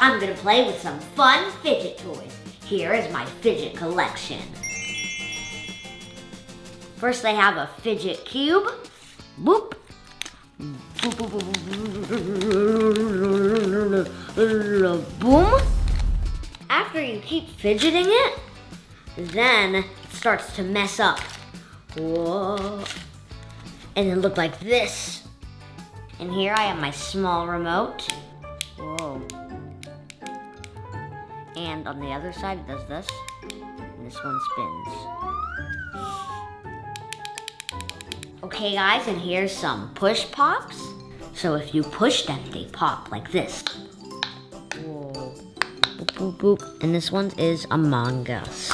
I'm gonna play with some fun fidget toys. Here is my fidget collection. First I have a fidget cube. Boop. Boom. After you keep fidgeting it, then it starts to mess up. Whoa. And then look like this. And here I have my small remote. Whoa. And on the other side it does this. And this one spins. Okay guys, and here's some push pops. So if you push them, they pop like this. Whoa. Boop, boop, boop. And this one is Among Us.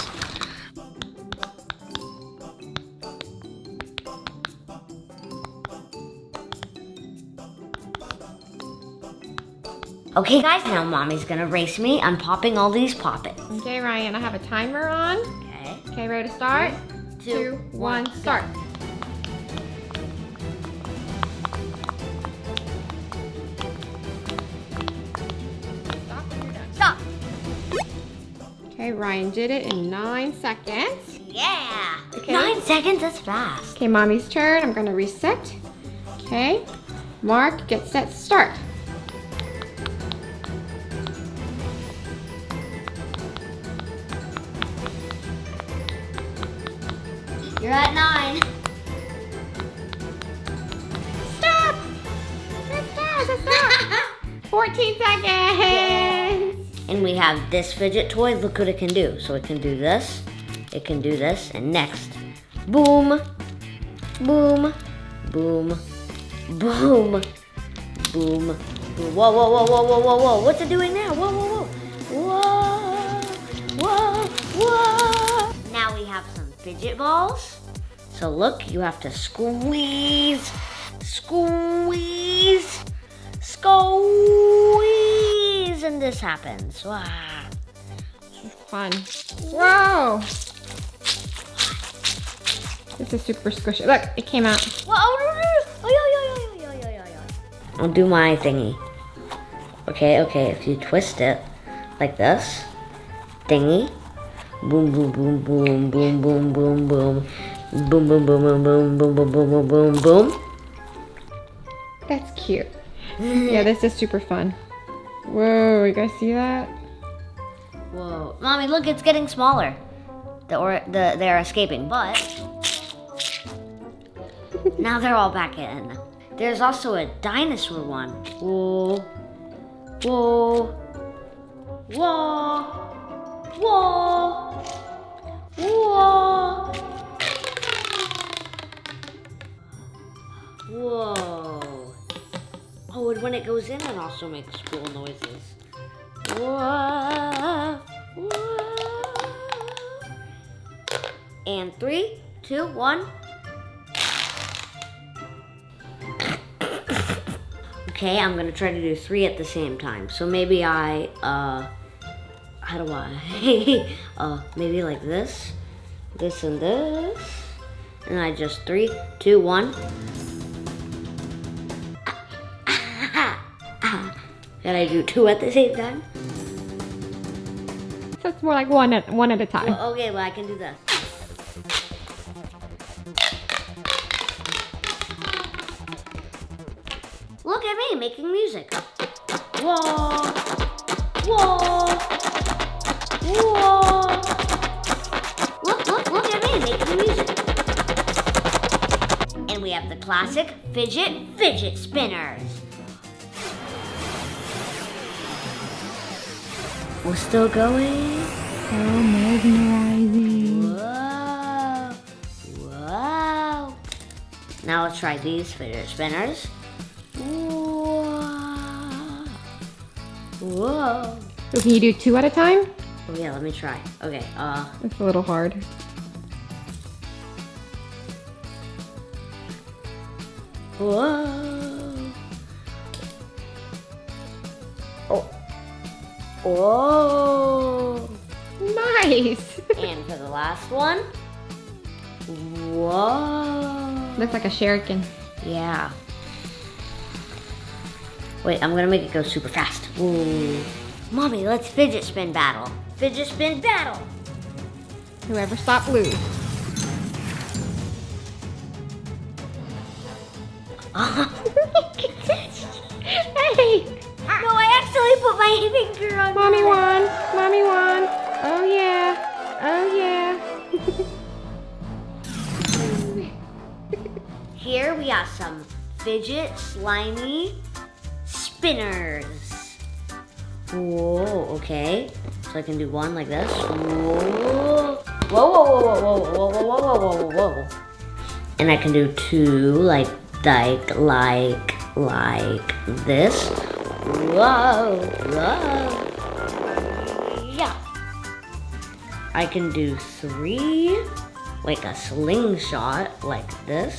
Okay guys, now mommy's gonna race me. I'm popping all these Poppets. Okay, Ryan, I have a timer on. Okay. Okay, ready to start? 2, 1, start. Stop. Okay, Ryan did it in 9 seconds. Yeah. Okay. 9 seconds, that's fast. Okay, mommy's turn. I'm gonna reset. Okay, Mark, get set, start. You're at 9. Stop! Stop! 14 seconds! And we have this fidget toy. Look what it can do. So it can do this, it can do this, and next. Boom, boom, boom, boom, boom, boom. Whoa, whoa, whoa, whoa, whoa, whoa, whoa. What's it doing now? Whoa, whoa, whoa. Whoa, whoa, whoa. Now we have some fidget balls. So look, you have to squeeze, squeeze, squeeze, and this happens. Wow. Fun. Whoa! This is super squishy. Look, it came out. I'll do my thingy. Okay, if you twist it like this, thingy, boom, boom, boom, boom, boom, boom, boom, boom, boom, boom, boom, boom, boom, boom, boom, boom, boom, boom, boom. That's cute. Yeah, this is super fun. Whoa, you guys see that? Whoa, mommy, look, it's getting smaller. They're escaping, but now they're all back in. There's also a dinosaur one. Whoa, whoa, whoa, whoa, whoa, whoa. Oh, and when it goes in, it also makes cool noises. Whoa, whoa. And 3, 2, 1. Okay, I'm gonna try to do 3 at the same time. So maybe how do I? Maybe like this, this and this. And I just 3, 2, 1. Can I do 2 at the same time? So it's more like one at a time. Well, okay, well I can do this. Look at me making music. Whoa, whoa, whoa. Look at me making music. And we have the classic fidget spinners. We're still going. So mesmerizing. Whoa, whoa. Now let's try these fidget spinners. Whoa. Whoa. So can you do 2 at a time? Oh yeah, let me try. Okay, It's a little hard. whoa. Oh. Whoa. Nice. And for the last one. Whoa. Looks like a shuriken. Yeah. Wait, I'm gonna make it go super fast. Ooh. Mommy, let's fidget spin battle. Fidget spin battle. Whoever stopped lose. Hey! No, I actually put my finger on Mommy mine. won. Mommy won. Oh yeah. Oh yeah. Here we have some fidget slimy spinners. Whoa, okay. So I can do one like this. Whoa. Whoa, whoa, whoa, whoa, whoa, whoa, whoa, whoa, whoa, whoa, whoa. And I can do two like this. Whoa, whoa. Yeah. I can do three, like a slingshot, like this.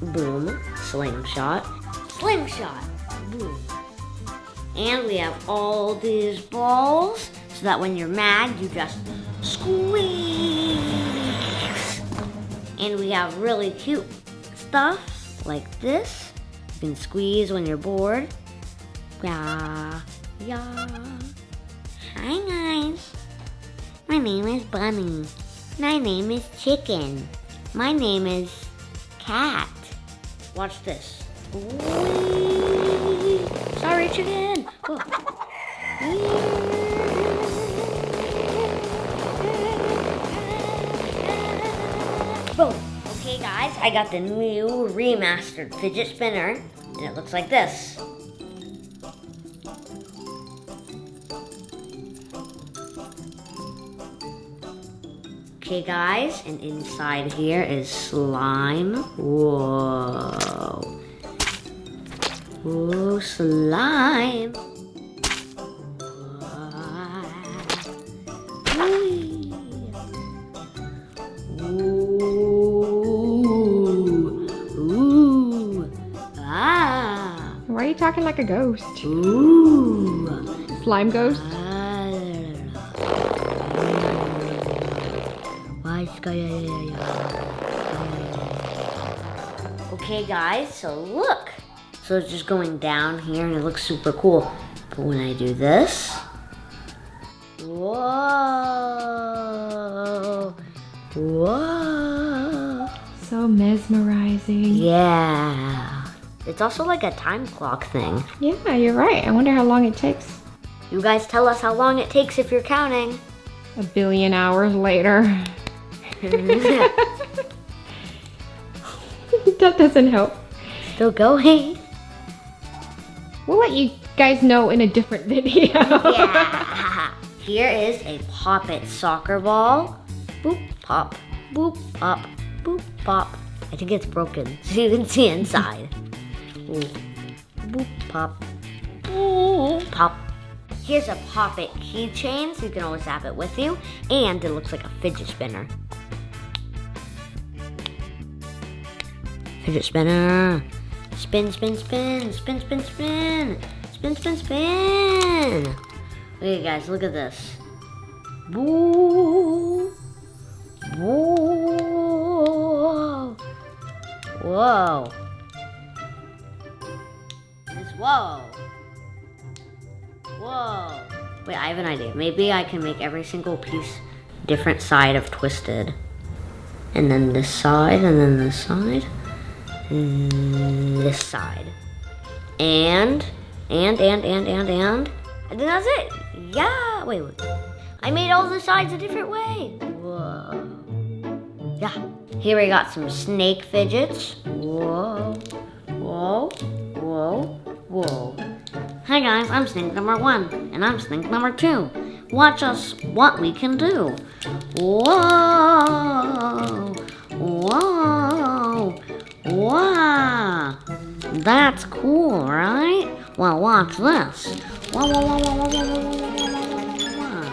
Boom, slingshot, slingshot, boom. And we have all these balls, so that when you're mad, you just squeeze. And we have really cute stuff like this. You can squeeze when you're bored. Yeah, yeah. Hi guys. My name is Bunny. My name is Chicken. My name is Cat. Watch this. Whee! Sorry, Chicken. Whoa. Boom. Okay guys, I got the new remastered fidget spinner, and it looks like this. Okay guys, and inside here is slime. Whoa. Whoa, slime. Whee. Ooh. Ah. Why are you talking like a ghost? Ooh. Slime ghost? Okay guys, so look. So it's just going down here and it looks super cool. But when I do this, whoa, whoa. So mesmerizing. Yeah. It's also like a time clock thing. Yeah, you're right. I wonder how long it takes. You guys tell us how long it takes if you're counting. 1 billion hours later. That doesn't help. Still going. We'll let you guys know in a different video. Yeah. Here is a Poppet soccer ball. Boop, pop, boop, pop, boop, pop. I think it's broken, so you can see inside. Ooh. Boop, pop, boop, pop. Here's a Poppet keychain, so you can always have it with you. And it looks like a fidget spinner. Fidget spinner. Spin, spin, spin, spin, spin, spin. Spin, spin, spin. Okay guys, look at this. Woo. Whoa. Whoa. It's whoa. Whoa. Wait, I have an idea. Maybe I can make every single piece different side of twisted. And then this side, and then this side. And this side. And then that's it. Yeah, wait. I made all the sides a different way. Whoa. Yeah. Here we got some snake fidgets. Whoa. Whoa. Whoa. Whoa. Hi guys, I'm snake number 1, and I'm snake number 2. Watch us what we can do. Whoa. Whoa. Wow. That's cool, right? Well, watch this. Whoa, whoa, whoa, whoa, whoa, whoa, whoa, whoa, whoa.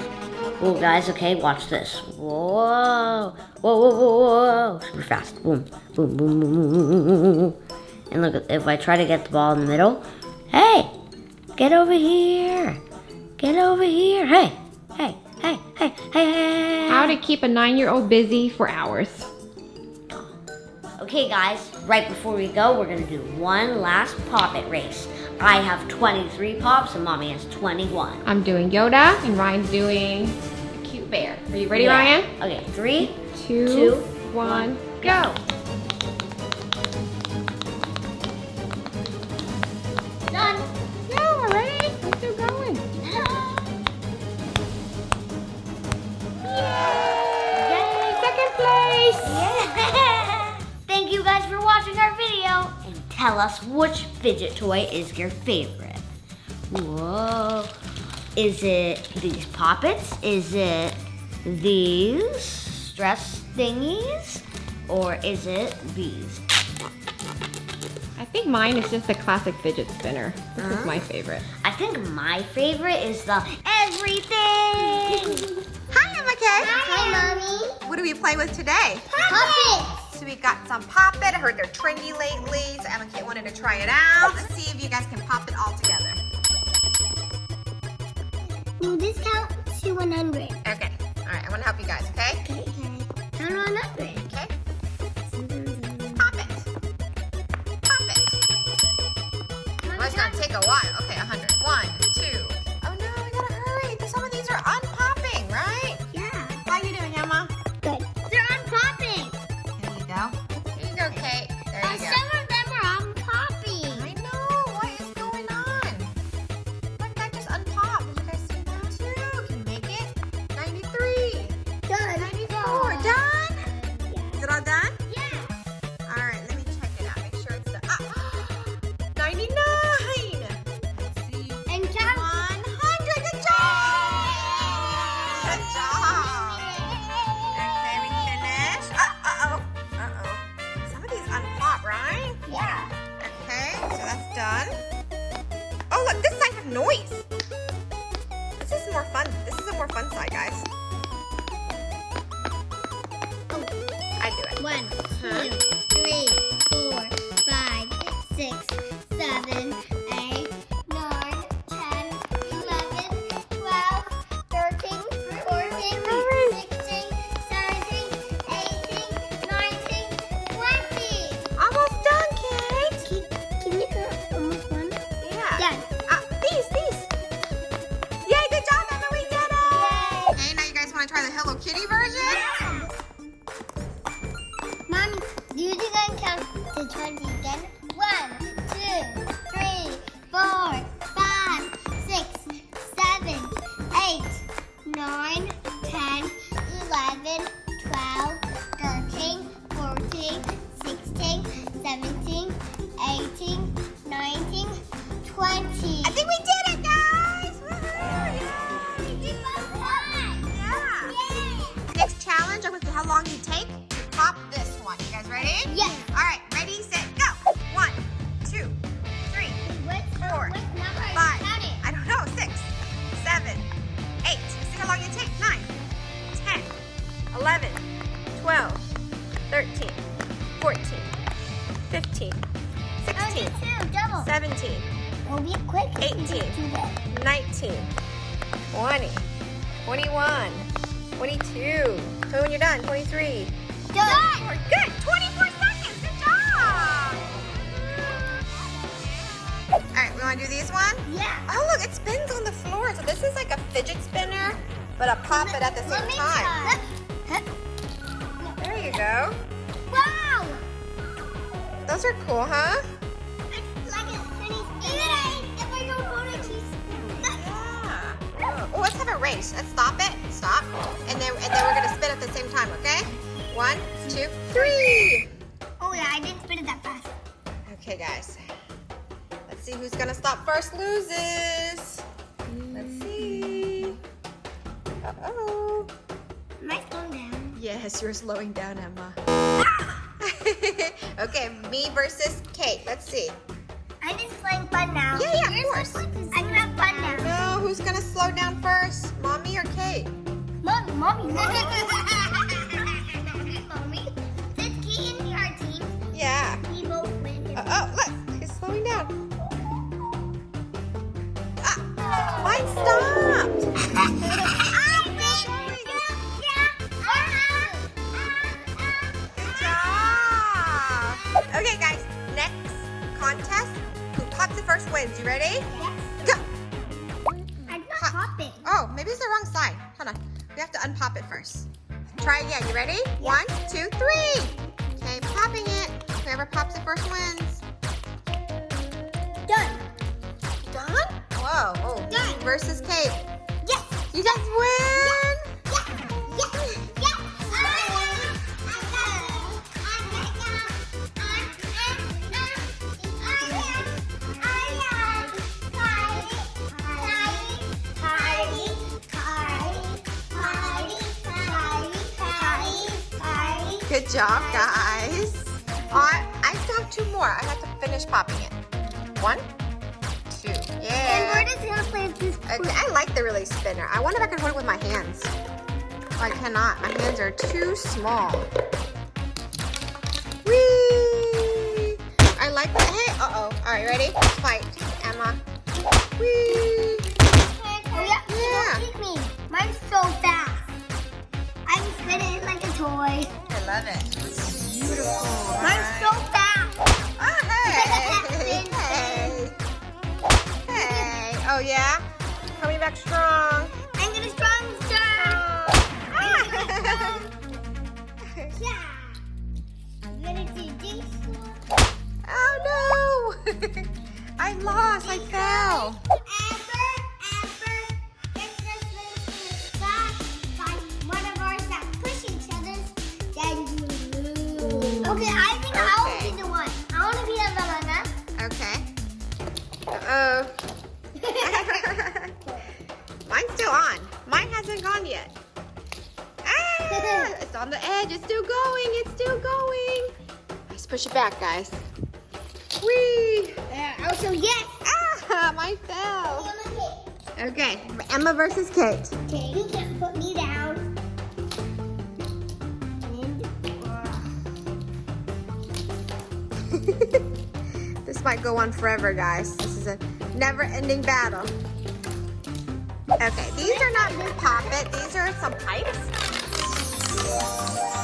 Whoa, guys, okay, watch this. Whoa. Whoa, whoa, whoa, whoa. Super fast. Boom, boom, boom, boom, boom, boom, boom. And look, if I try to get the ball in the middle, hey, get over here. Get over here. Hey, hey, hey, hey, hey, hey. How to keep a 9-year-old busy for hours. Okay, guys. right before we go, we're gonna do one last Poppet race. I have 23 pops and Mommy has 21. I'm doing Yoda and Ryan's doing the cute bear. Are you ready, Ryan? Okay, 3, 2, 2, 1, go. Done. No, already? We're still going. Yay, second place. Yeah. Thank you guys for watching our video and tell us which fidget toy is your favorite. Whoa. Is it these Poppets? Is it these stress thingies? Or is it these? I think mine is just the classic fidget spinner. This is my favorite. I think my favorite is the everything. Hi, Emma Kay. Hi, Mommy. What do we play with today? Poppet. So we got some Poppet. I heard they're trendy lately, so Emma Kay wanted to try it out. Let's see if you guys can pop it all together. Will this count to 100? Okay. All right. I want to help you guys. Okay. Okay. Count 100. Okay. Pop it. Pop it. Well, it's gonna take a while. Okay. 100. 1, 2. Oh no, we gotta hurry. Some of these are unpopping, right? Yeah. How you doing, Emma? Good. They're unpopping. There you go. There you go, Kate. There you go. Some of them are unpopping. I know. What is going on? Look, that just unpopped. Did you guys see that? 2 can make it. 93. Done. 94. Done? Is it all done? Yeah. All right. Let me check it out. Make sure it's done. Ah, 99. Let's see. And count. 100. Good job. Good job. Okay, we finished. Uh-oh. Some of these unpop, right? Yeah. Okay, so that's done. Oh, look, this side has noise. This is more fun. This is a more fun side, guys. I do it. 1, 2, 3, 4, 5, 6, 7, 8, 9, 10, 11, 12, 13, 14, 16, 17, 18, 19, 20. Almost done, Kate. Can you go almost one? Yeah. Done. These. Yay, good job, Emma. We did it. Okay, now you guys want to try the Hello Kitty version? Mom, do you think I can count to 20 again? 1, 2, 3, 4, 5, 6, 7, 8, 9, 10, 11, 12, 13, 14, 16, 17, 18, 19, 20. I think we did it, guys. Woohoo. Yay. Yeah. Next challenge, I'm going to see how long you take to pop this one. You guys ready? Yes. All right, ready, set, go. 1, 2, 3, What 4, number are you 5. counting? I don't know. 6, 7, 8. See how long you take. 9, 10, 11, 12, 13, 14, 15, 16, Double. 17, We'll be quick. 18, 19, 20, 21, 22. Tell me when you're done. 23. Done. Good. 24 seconds. Good job. All right, we want to do these one? Yeah. Oh, look, it spins on the floor. So this is like a fidget spinner, but a Poppet at the Let same me time. try. There you go. Wow. Those are cool, huh? It's like a pretty spin. If I don't hold it, she's... Yeah. Oh, let's have a race. Let's stop it. Stop. And then we're gonna spin at the same time, okay? 1, 2, 3. Oh yeah, I didn't spin it that fast. Okay, guys. Let's see who's gonna stop first loses. Let's see. Uh-oh. Am I slowing down? Yes, you're slowing down, Emma. Okay, me versus Kate. Let's see. I'm just playing fun now. Yeah, of course. I'm gonna have fun now. No, who's gonna slow down first? Mommy or Kate? Mommy. Mommy. Did Keaton our team? Yeah. We both win. Oh, look, he's slowing down. Ah, mine stopped. Good job. Okay, first wins. You ready? Yes. Go. I'm not popping. Oh, maybe it's the wrong side. Hold on. We have to unpop it first. Try again. You ready? 1, 2, 3. Okay, popping it. Whoever pops it first wins. Done. Done? Whoa. Oh, Done. versus Kate. Yes. You guys win. Yes. Yes. Good job, guys. I still have 2 more. I have to finish popping it. 1, 2. And Yeah. we're just gonna play this. Okay, I like the release spinner. I wonder if I can hold it with my hands. Oh, I cannot. My hands are too small. Whee! I like that. Hey, uh-oh. All right, ready? Let's fight. Emma. Whee! Yeah. Me. Mine's so fast. I'm spinning like a toy. I love it. Beautiful. Mine's so fast. Oh, hey. Spin, Hey. Hey. Oh, yeah? Coming back strong. I'm gonna strong star. Yeah. I'm gonna do this one. Oh, no. I lost. I fell. Okay, I think I'll be the one. I want to be the banana. Okay. Uh-oh. Mine's still on. Mine hasn't gone yet. Ah, it's on the edge. It's still going. It's still going. Let's push it back, guys. Whee! Also, yes. Ah, mine fell. Okay, Emma versus Kate. Okay, you can put me down. This might go on forever, guys. This is a never-ending battle. Okay, these are not Poppet. These are some pipes.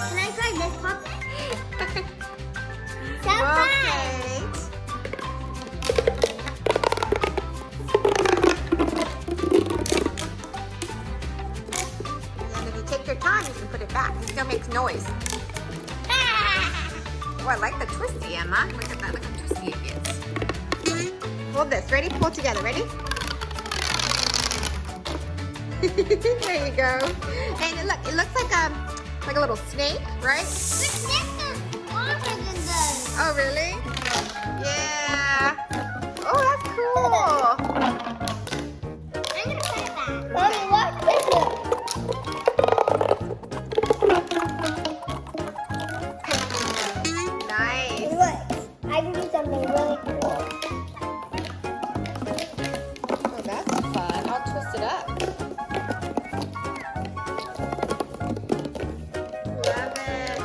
Can I try this puppet? Whoa, Kate. And if you take your time, you can put it back. It still makes noise. Oh, I like the twisty, Emma. Look at that. Look how twisty it gets. Hold this. Ready? Pull together. Ready? There you go. And it looks like a little snake, right? This is longer than this. Oh, really? Yeah. Oh, that's cool. I'm gonna put it back. Mommy, watch this. Nice. Look, I can do something really cool. Oh, that's fun. I'll twist it up. Love it.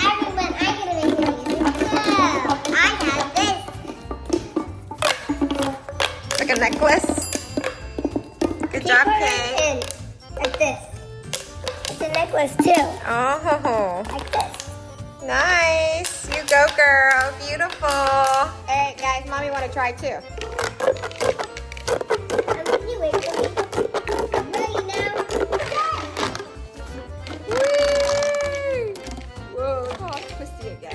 Everyone, I'm gonna make it easy. No, I got this. Like a necklace. Good job, Kate. In like this. It's a necklace too. Oh, Like this. nice. You go, girl. Beautiful. All right, guys. Mommy want to try too. Can you wait for me? I'm ready now. Whee! Whoa, it's all twisty again.